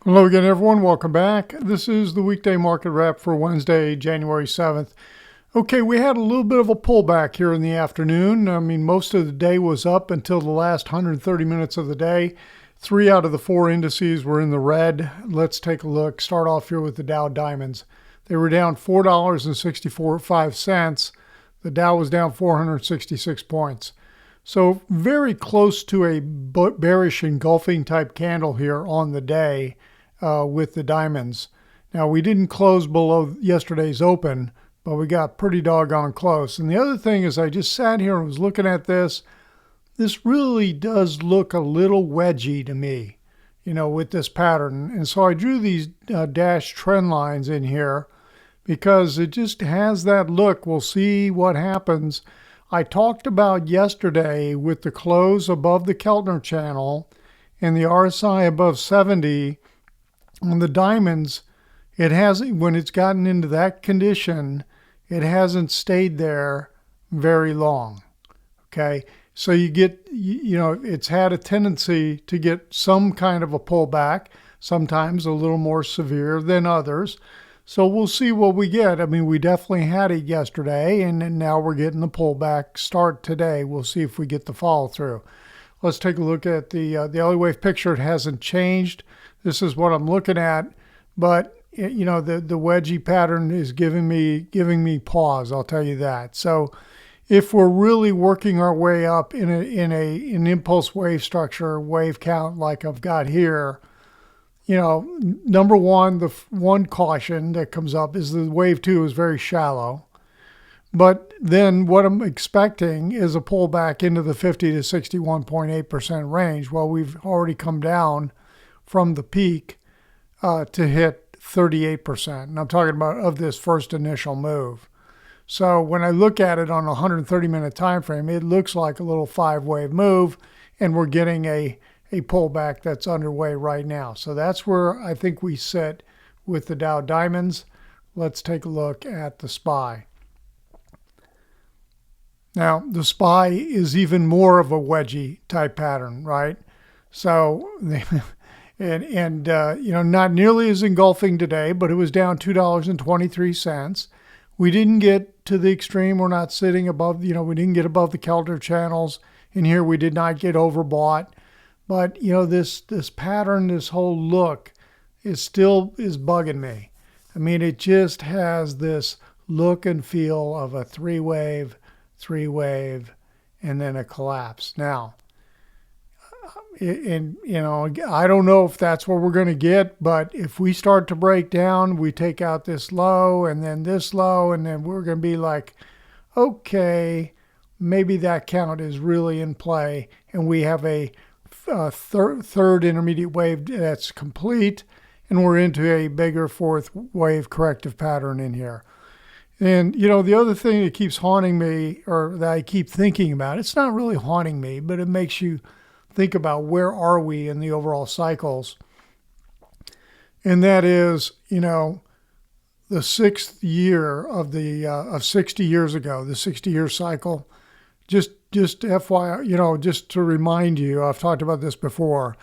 Hello again, everyone. Welcome back. This is the weekday market wrap for Wednesday, January 7th. Okay, we had a little bit of a pullback here in the afternoon. I mean, most of the day was up until the last 130 minutes of the day. 3 out of the 4 indices were in the red. Let's take a look. Start off here with the Dow Diamonds. They were down $4.65. The Dow was down 466 points. So very close to a bearish engulfing type candle here on the day with the diamonds. Now, we didn't close below yesterday's open, but we got pretty doggone close. And the other thing is I just sat here and was looking at this. This really does look a little wedgy to me, with this pattern. And so I drew these dashed trend lines in here because it just has that look. We'll see what happens. I talked about yesterday with the close above the Keltner channel and the RSI above 70 on the diamonds. It hasn't, when it's gotten into that condition, it hasn't stayed there very long. Okay. So you get, it's had a tendency to get some kind of a pullback, sometimes a little more severe than others. So we'll see what we get. I mean, we definitely had it yesterday, and now we're getting the pullback start today. We'll see if we get the follow through. Let's take a look at the Elliott wave picture. It hasn't changed. This is what I'm looking at, but the wedgie pattern is giving me pause. I'll tell you that. So if we're really working our way up in an impulse wave structure, wave count like I've got here, number one, the one caution that comes up is the wave 2 is very shallow. But then what I'm expecting is a pullback into the 50 to 61.8% range. Well, we've already come down from the peak to hit 38%. And I'm talking about of this first initial move. So when I look at it on a 130-minute time frame, it looks like a little 5-wave move, and we're getting a pullback that's underway right now. So that's where I think we sit with the Dow Diamonds. Let's take a look at the SPY. Now, the SPY is even more of a wedgie type pattern, right? So, not nearly as engulfing today, but it was down $2.23. We didn't get to the extreme. We're not sitting above, we didn't get above the Keltner channels. In here, we did not get overbought. But, this pattern, this whole look is bugging me. I mean, it just has this look and feel of a three-wave, and then a collapse. Now, I don't know if that's what we're going to get, but if we start to break down, we take out this low and then this low, and then we're going to be like, okay, maybe that count is really in play, and we have a third intermediate wave that's complete, and we're into a bigger fourth wave corrective pattern in here. And, the other thing that keeps haunting me, or that I keep thinking about, it's not really haunting me, but it makes you think about where are we in the overall cycles. And that is, the 6th year of 60 years ago, the 60-year cycle. Just FYI, just to remind you, I've talked about this before,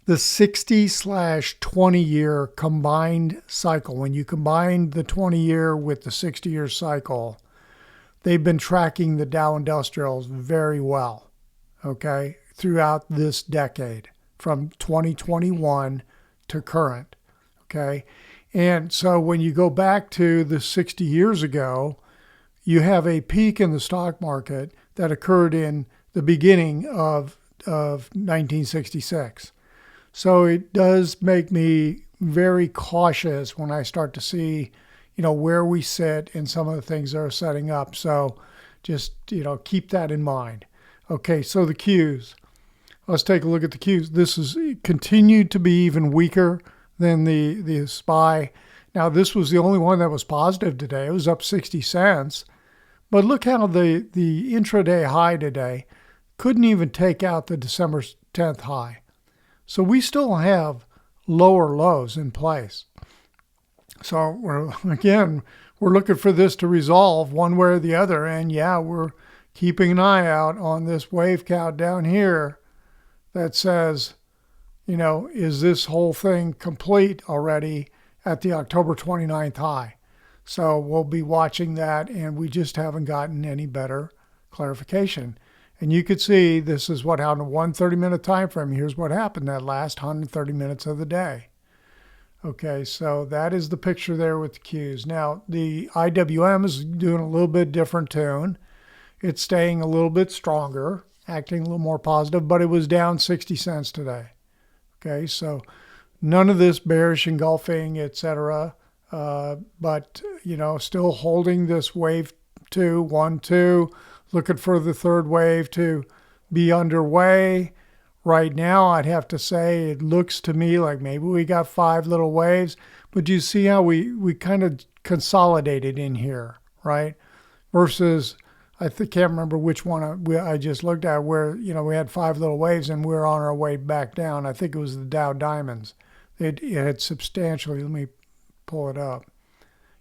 the 60/20-year combined cycle, when you combine the 20-year with the 60-year cycle, they've been tracking the Dow Industrials very well, okay, throughout this decade, from 2021 to current, okay? And so when you go back to the 60 years ago, you have a peak in the stock market that occurred in the beginning of 1966. So it does make me very cautious when I start to see, where we sit and some of the things that are setting up. So just, keep that in mind. Okay, so the Qs. Let's take a look at the Qs. This has continued to be even weaker than the SPY. Now, this was the only one that was positive today. It was up 60 cents. But look how the intraday high today couldn't even take out the December 10th high. So we still have lower lows in place. So we're looking for this to resolve one way or the other. And yeah, we're keeping an eye out on this wave count down here that says, is this whole thing complete already at the October 29th high? So we'll be watching that, and we just haven't gotten any better clarification. And you could see this is what happened in one 30-minute time frame. Here's what happened that last 130 minutes of the day. Okay, so that is the picture there with the Qs. Now, the IWM is doing a little bit different tune. It's staying a little bit stronger, acting a little more positive, but it was down 60 cents today. Okay, so none of this bearish engulfing, etc. But, still holding this wave 2, 1, 2, looking for the third wave to be underway. Right now, I'd have to say it looks to me like maybe we got 5 little waves, but you see how we kind of consolidated in here, right? Versus, can't remember which one I just looked at where, we had 5 little waves and we were on our way back down. I think it was the Dow Diamonds. It had substantially, let me pull it up.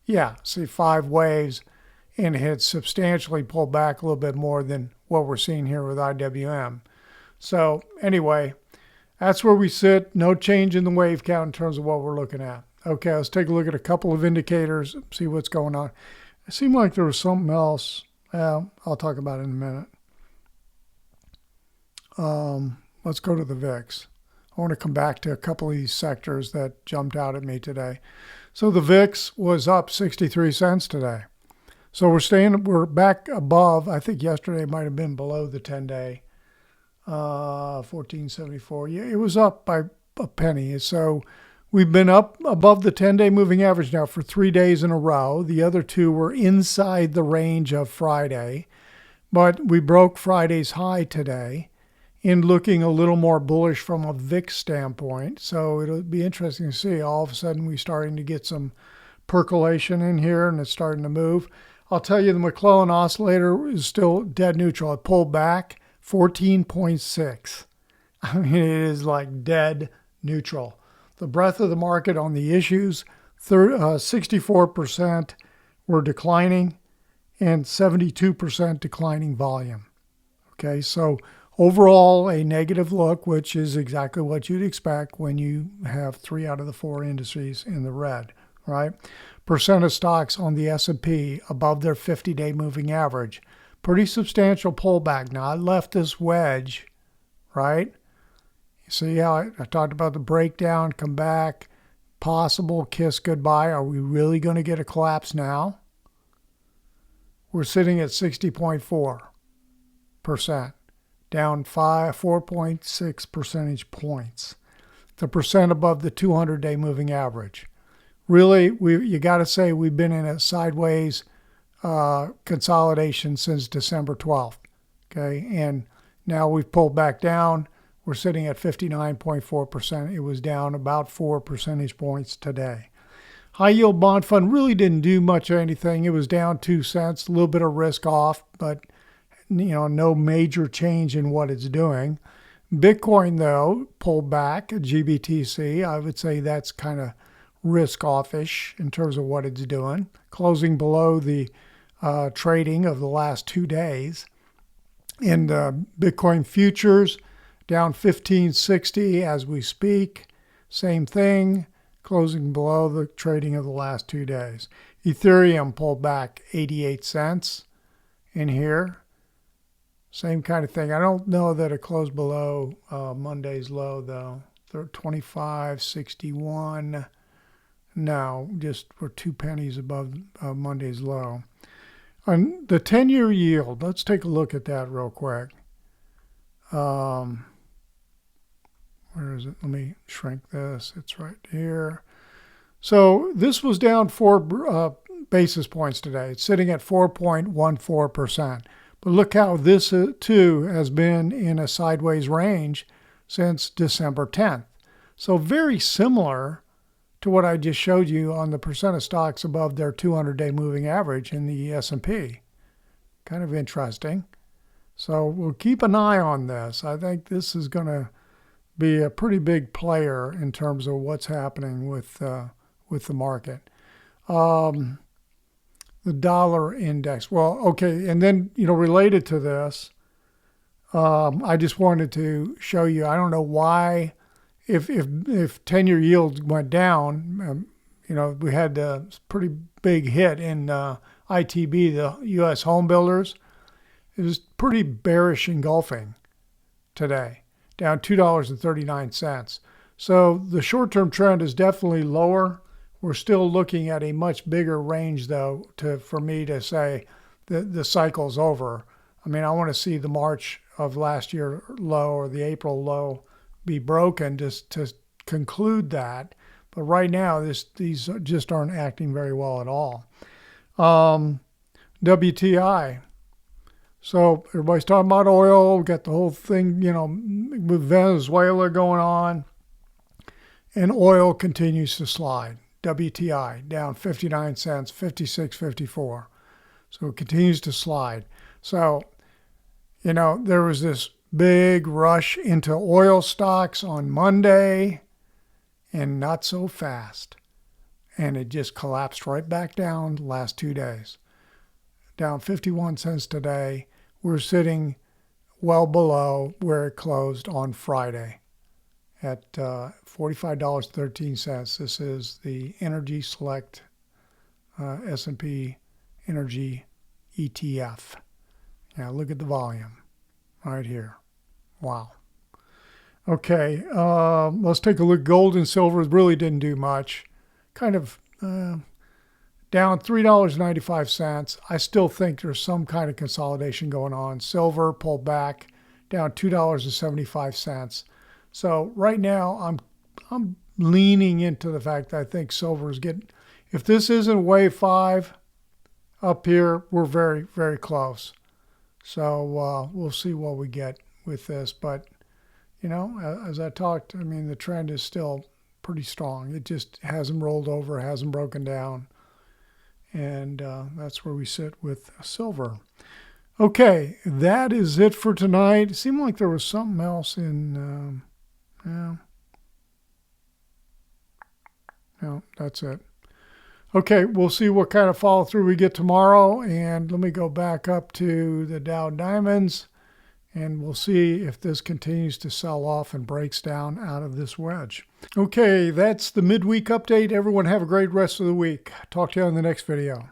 Yeah, see 5 waves, and it had substantially pulled back a little bit more than what we're seeing here with IWM. So anyway, that's where we sit. No change in the wave count in terms of what we're looking at. Okay, let's take a look at a couple of indicators, see what's going on. It seemed like there was something else. I'll talk about it in a minute. Let's go to the VIX. I want to come back to a couple of these sectors that jumped out at me today. So the VIX was up 63 cents today. So we're back above. I think yesterday might have been below the 10-day. 1474. Yeah, it was up by a penny. So we've been up above the 10-day moving average now for 3 days in a row. The other 2 were inside the range of Friday, but we broke Friday's high today and looking a little more bullish from a VIX standpoint. So it'll be interesting to see. All of a sudden we're starting to get some percolation in here and it's starting to move. I'll tell you, the McClellan oscillator is still dead neutral. It pulled back 14.6. I mean, it is like dead neutral. The breadth of the market on the issues, 64% were declining and 72% declining volume. Okay, so overall a negative look, which is exactly what you'd expect when you have 3 out of the 4 indices in the red, right? Percent of stocks on the S&P above their 50-day moving average. Pretty substantial pullback. Now, I left this wedge, right? You see how I talked about the breakdown, come back, possible kiss goodbye. Are we really going to get a collapse now? We're sitting at 60.4%, down 4.6 percentage points. The percent above the 200-day moving average. Really, you got to say we've been in a sideways consolidation since December 12th. Okay, and now we've pulled back down. We're sitting at 59.4%. It was down about 4 percentage points today. High yield bond fund really didn't do much of anything. It was down 2 cents, a little bit of risk off, but no major change in what it's doing. Bitcoin, though, pulled back. GBTC, I would say that's kind of risk off-ish in terms of what it's doing, closing below the trading of the last 2 days. And Bitcoin futures down 1560 as we speak. Same thing, closing below the trading of the last 2 days. Ethereum pulled back 88 cents in here. Same kind of thing. I don't know that it closed below Monday's low, though. 25.61. No, just we're 2 pennies above Monday's low. On the 10-year yield, let's take a look at that real quick. Where is it? Let me shrink this. It's right here. So this was down 4 basis points today. It's sitting at 4.14%. But look how this too has been in a sideways range since December 10th. So very similar to what I just showed you on the percent of stocks above their 200-day moving average in the S&P. Kind of interesting. So we'll keep an eye on this. I think this is going to be a pretty big player in terms of what's happening with the market. The dollar index. Well, okay, and then related to this, I just wanted to show you. I don't know why if 10-year yields went down, you know, we had a pretty big hit in ITB, the U.S. home builders. It was pretty bearish engulfing today, down $2.39. So the short-term trend is definitely lower. We're still looking at a much bigger range, though, for me to say that the cycle's over. I mean, I want to see the March of last year low or the April low be broken just to conclude that. But right now, these just aren't acting very well at all. WTI. So everybody's talking about oil, got the whole thing, you know, with Venezuela going on, and oil continues to slide. WTI down 59 cents, 56.54. So it continues to slide. So, you know, there was this big rush into oil stocks on Monday, and not so fast. And it just collapsed right back down the last 2 days. Down 51 cents today. We're sitting well below where it closed on Friday at $45.13. This is the Energy Select S&P Energy ETF. Now look at the volume right here. Wow. Okay, let's take a look. Gold and silver really didn't do much. Kind of down $3.95. I still think there's some kind of consolidation going on. Silver pulled back, down $2.75. So right now I'm leaning into the fact that I think silver is getting. If this isn't wave 5 up here, we're very, very close. So we'll see what we get with this. But you know, as I talked, I mean, the trend is still pretty strong. It just hasn't rolled over, hasn't broken down. And that's where we sit with silver. Okay, that is it for tonight. It seemed like there was something else in, no, that's it. Okay, we'll see what kind of follow through we get tomorrow. And let me go back up to the Dow Diamonds. And we'll see if this continues to sell off and breaks down out of this wedge. Okay, that's the midweek update. Everyone have a great rest of the week. Talk to you on the next video.